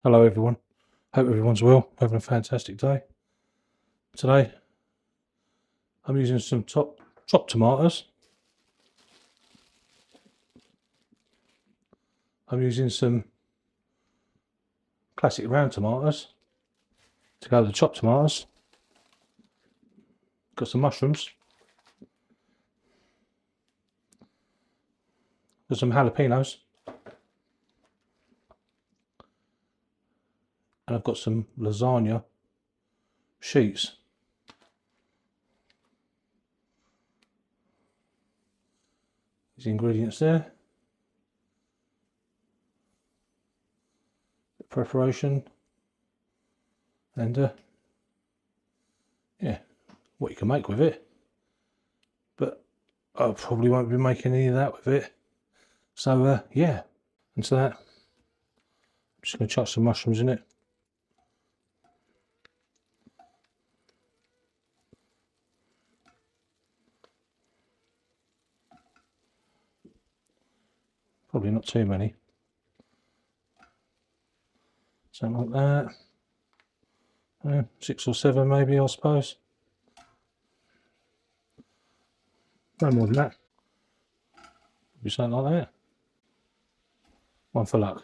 Hello everyone, hope everyone's well, having a fantastic day. Today I'm using some chopped tomatoes. I'm using some classic round tomatoes to go with the chopped tomatoes. Got some mushrooms. Got some jalapenos. And I've got some lasagna sheets. These ingredients there. The preparation. And yeah, what you can make with it. But I probably won't be making any of that with it. So yeah, and to that, I'm just going to chuck some mushrooms in it. Probably not too many. Something like that. 6 or 7 maybe, I suppose. No more than that. Maybe something like that. One for luck.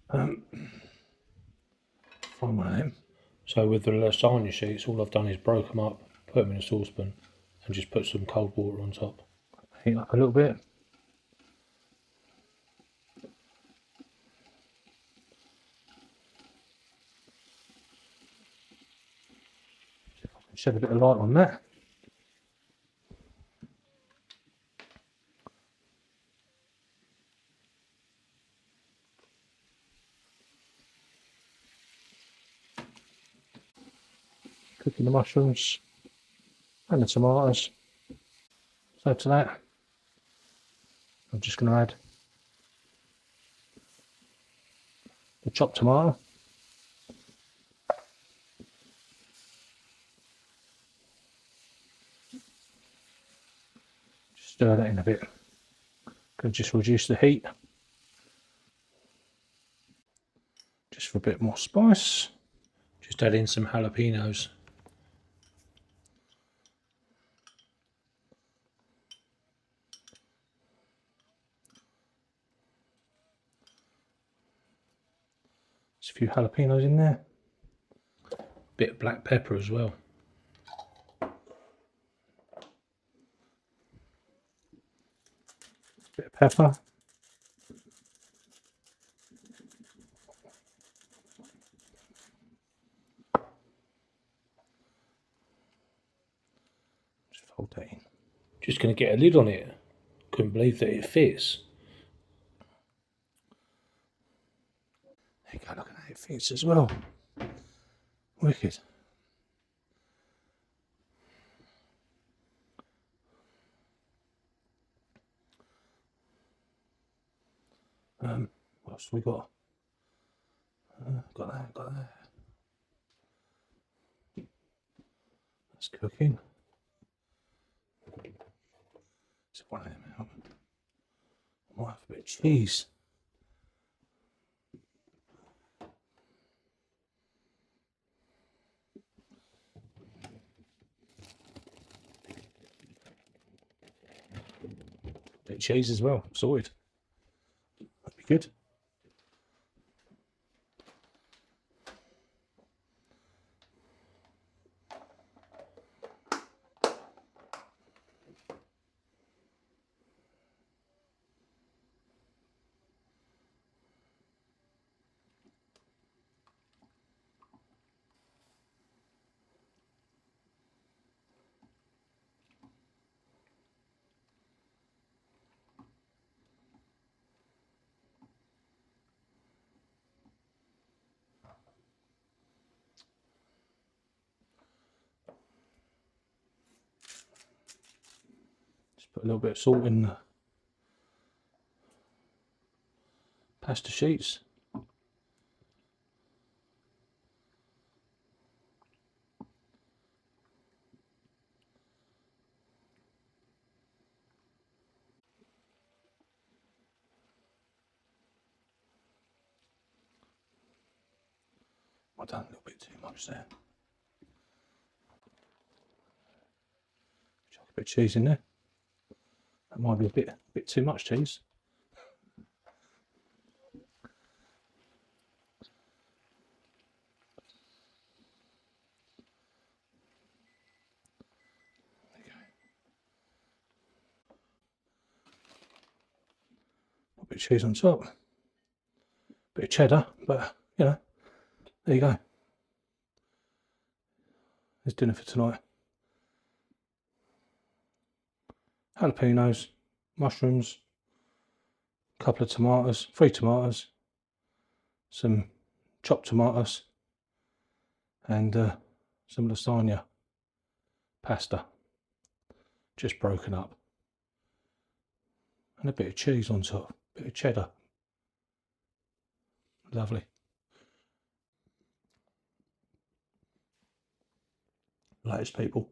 Find one of them. So with the lasagna sheets, all I've done is broke them up, put them in a saucepan, and just put some cold water on top. Heat up a little bit. See if I can shed a bit of light on that. Cooking the mushrooms and the tomatoes. So to that, I'm just going to add the chopped tomato. Just stir that in a bit. Going to just reduce the heat. Just for a bit more spice. Just add in some jalapenos. There's a few jalapenos in there. Bit of black pepper as well. Bit of pepper. Just fold that in. Just going to get a lid on it. Couldn't believe that it fits. There you go, look at that, it fits as well. Wicked. What else have we got? Got that. That's cooking. It's one of them out. I might have a bit of cheese. Bit of cheese as well, sorted. That'd be good. Just put a little bit of salt in the pasta sheets. I've done a little bit too much there. Chuck a bit of cheese in there. That might be a bit too much cheese. There you go. A bit of cheese on top. Bit of cheddar, but you know, there you go. There's dinner for tonight. Jalapenos, mushrooms, a couple of tomatoes, 3 tomatoes, some chopped tomatoes, and some lasagna pasta, just broken up, and a bit of cheese on top, bit of cheddar. Lovely. Latest people.